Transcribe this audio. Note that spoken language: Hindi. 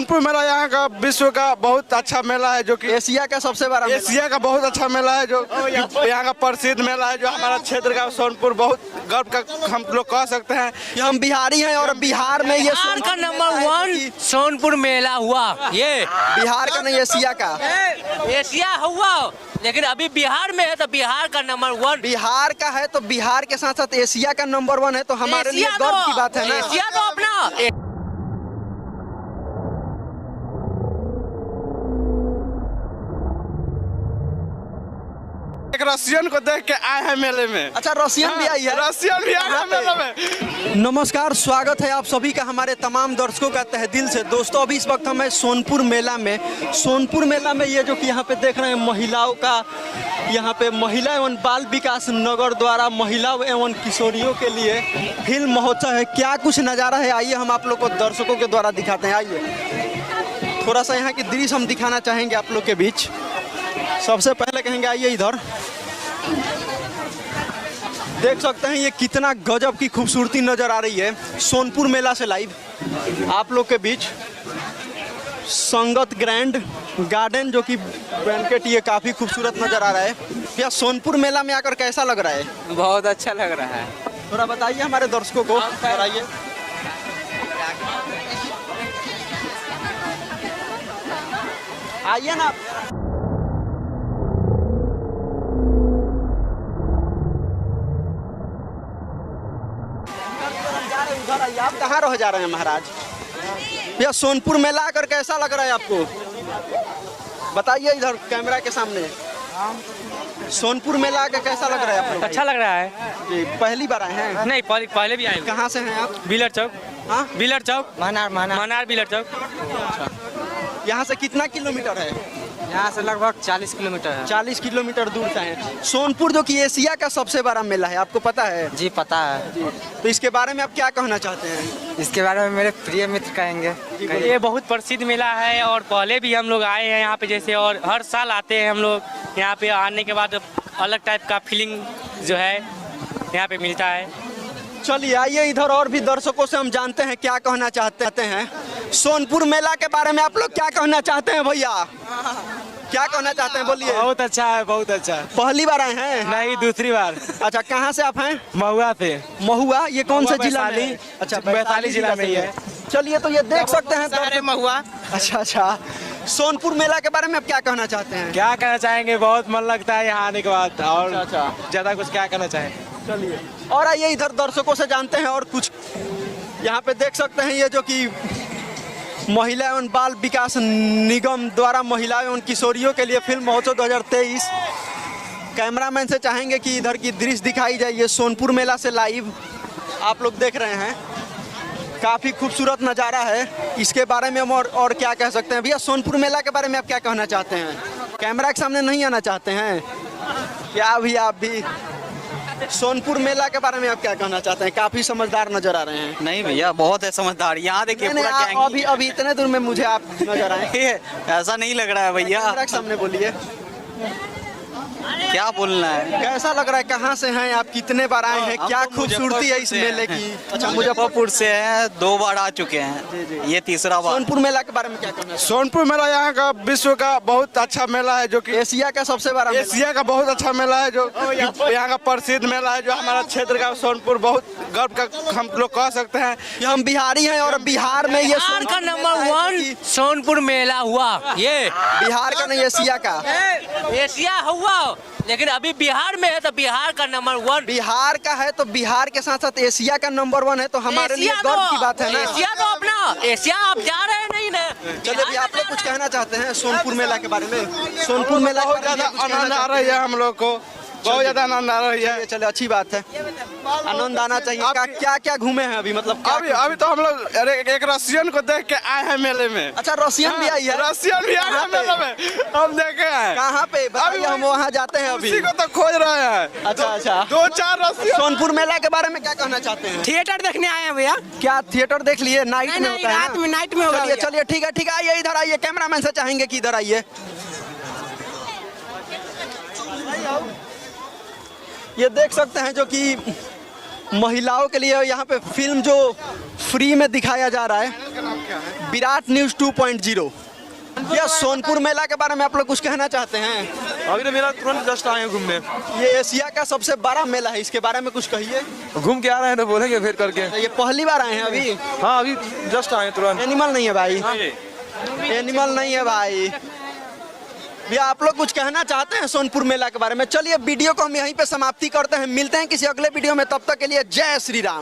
सोनपुर मेला यहाँ का विश्व का बहुत अच्छा मेला है, जो कि एशिया का सबसे बड़ा मेला। एशिया का बहुत अच्छा मेला है, जो यहाँ का प्रसिद्ध मेला है, जो हमारा क्षेत्र का सोनपुर बहुत गर्व का हम लोग कह सकते हैं कि हम बिहारी हैं और बिहार में ये बिहार का नंबर 1 सोनपुर मेला हुआ। ये बिहार का नहीं एशिया का। एशिया हुआ, लेकिन अभी बिहार में है तो बिहार का नंबर 1। बिहार का है तो बिहार के साथ साथ एशिया का नंबर 1 है, तो हमारे लिए गर्व की बात है ना। एशिया तो अपना एक रशियन को देख के आए हैं मेले में। अच्छा, रशियन भी आई है। रशियन भी आए हैं मेले में। नमस्कार, स्वागत है आप सभी का हमारे तमाम दर्शकों का तहे दिल से। दोस्तों, अभी इस वक्त हम हैं सोनपुर मेला में। सोनपुर मेला में ये जो कि यहाँ पे देख रहे हैं महिलाओं का, यहाँ पे महिला एवं बाल विकास नगर द्वारा महिलाओं एवं किशोरियों के लिए फिल्म महोत्सव है। क्या कुछ नज़ारा है, आइए हम आप लोग को दर्शकों के द्वारा दिखाते हैं। आइए थोड़ा सा यहाँ की दृश्य हम दिखाना चाहेंगे आप लोग के बीच। सबसे पहले कहेंगे आइए इधर, देख सकते हैं ये कितना गजब की खूबसूरती नज़र आ रही है। सोनपुर मेला से लाइव आप लोग के बीच संगत ग्रैंड गार्डन, जो कि बैंकेट, ये काफ़ी खूबसूरत नज़र आ रहा है। भैया, सोनपुर मेला में आकर कैसा लग रहा है? बहुत अच्छा लग रहा है। थोड़ा बताइए हमारे दर्शकों को, बताइए। आइए ना। उधर आइए। आप कहाँ रह जा रहे हैं महाराज? भैया, सोनपुर मेला आकर कैसा लग रहा है आपको? बताइए इधर कैमरा के सामने। सोनपुर मेला आकर कैसा लग रहा है आप लोग? अच्छा लग रहा है। जी, पहली बार आए हैं? नहीं, पहले भी आए। कहाँ से हैं आप? बिलर चौक। हाँ, बिलर चौक, मनार बिलर चौक। यहाँ से कितना किलोमीटर है? यहाँ से लगभग 40 किलोमीटर है। 40 किलोमीटर दूर का है। सोनपुर जो कि एशिया का सबसे बड़ा मेला है, आपको पता है? जी पता है। तो इसके बारे में आप क्या कहना चाहते हैं? इसके बारे में मेरे प्रिय मित्र कहेंगे। ये बहुत प्रसिद्ध मेला है और पहले भी हम लोग आए हैं यहाँ पे जैसे, और हर साल आते हैं हम लोग। यहाँ पे आने के बाद अलग टाइप का फीलिंग जो है यहाँ पे मिलता है। चलिए आइए इधर, और भी दर्शकों से हम जानते हैं क्या कहना चाहते हैं। सोनपुर मेला के बारे में आप लोग क्या कहना चाहते हैं भैया? क्या कहना चाहते हैं, बोलिए। बहुत अच्छा है, बहुत अच्छा। पहली बार आए हैं? नहीं, दूसरी बार। अच्छा, कहाँ से आप हैं? महुआ से। महुआ, ये कौन से जिला में? वैशाली। अच्छा, वैशाली जिला में ही है। चलिए, तो ये देख सकते हैं अरे महुआ। अच्छा, सोनपुर मेला के बारे में आप क्या कहना चाहते हैं? क्या कहना चाहेंगे, बहुत मन लगता है यहाँ आने के बाद, और ज्यादा कुछ क्या कहना चाहेंगे। चलिए, और आइए इधर दर्शकों से जानते हैं और कुछ। यहाँ पे देख सकते हैं ये जो कि महिला एवं बाल विकास निगम द्वारा महिलाओं एवं किशोरियों के लिए फिल्म महोत्सव 2023। कैमरामैन से चाहेंगे कि इधर की दृश्य दिखाई जाए। ये सोनपुर मेला से लाइव आप लोग देख रहे हैं, काफ़ी खूबसूरत नज़ारा है। इसके बारे में हम और क्या कह सकते हैं? भैया, सोनपुर मेला के बारे में आप क्या कहना चाहते हैं? कैमरा के सामने नहीं आना चाहते हैं क्या? भी आप भी सोनपुर मेला के बारे में आप क्या कहना चाहते हैं? काफी समझदार नजर आ रहे हैं। नहीं भैया, बहुत है समझदार। यहाँ देखिए पूरा गैंग। अभी इतने दूर में मुझे आप नजर आए। ऐसा नहीं लग रहा है भैया। सामने बोलिए, क्या बोलना है? कैसा लग रहा है? कहाँ से हैं आप? कितने बार आए हैं? क्या खूबसूरती है इस मेले की? अच्छा, मुजफ्फरपुर से हैं, 2 बार आ चुके हैं। ये तीसरा बार। सोनपुर मेला के बारे में क्या कहना है? सोनपुर मेला यहाँ का विश्व का बहुत अच्छा मेला है, जो कि एशिया का सबसे बड़ा एशिया का बहुत अच्छा मेला है, जो यहाँ का प्रसिद्ध मेला है, जो हमारा क्षेत्र का सोनपुर बहुत गर्व का हम लोग कह सकते हैं कि हम बिहारी हैं और बिहार में ये बिहार का नंबर 1 सोनपुर मेला हुआ। ये बिहार का नहीं एशिया का। एशिया हुआ, लेकिन अभी बिहार में है तो बिहार का नंबर 1। बिहार का है तो बिहार के साथ साथ एशिया का नंबर 1 है, तो हमारे लिए गर्व की बात है ना। एशिया तो अपना, एशिया आप जा रहे हैं नहीं ना। चलिए भी, आप लोग कुछ कहना चाहते हैं सोनपुर मेला के बारे में? सोनपुर मेला बहुत ज़्यादा आनंद आ रही है हम लोग को, बहुत ज़्यादा आनंद आ रही है। चलिए, अच्छी बात है, आनंद आना चाहिए। क्या क्या घूमे हैं अभी, मतलब अभी तो हम लोग एक रशियन को देख के आए हैं मेले में। अच्छा, रशियन भी आई है? रशियन भी आए हैं मेले में, हम देखे हैं। कहाँ पे बताइए, हम वहाँ जाते हैं अभी। उसी को तो खोज रहे हैं। अच्छा, 2-4 रशियन। सोनपुर मेला के बारे में क्या कहना चाहते हैं? थिएटर देखने आए हैं भैया। क्या थिएटर देख लिए? नाइट में होता है? रात में, नाइट में होगा। चलिए, ठीक है, आइए इधर आइए। कैमरामैन से चाहेंगे कि इधर आइए। ये देख सकते हैं जो कि महिलाओं के लिए यहाँ पे फ्री में दिखाया जा रहा है विराट न्यूज़ 2.0। यह सोनपुर मेला के बारे में आप लोग कुछ कहना चाहते हैं? अभी तो मेरा तुरंत जस्ट आए हैं घूमने। ये एशिया का सबसे बड़ा मेला है, इसके बारे में कुछ कहिए। घूम के आ रहे हैं तो बोलेंगे फिर करके। ये पहली बार आए हैं अभी? हाँ अभी जस्ट आए हैं तुरंत। एनिमल नहीं है भाई, एनिमल नहीं है भाई। भैया आप लोग कुछ कहना चाहते हैं सोनपुर मेला के बारे में? चलिए वीडियो को हम यहीं पे समाप्ति करते हैं, मिलते हैं किसी अगले वीडियो में, तब तक के लिए जय श्री राम।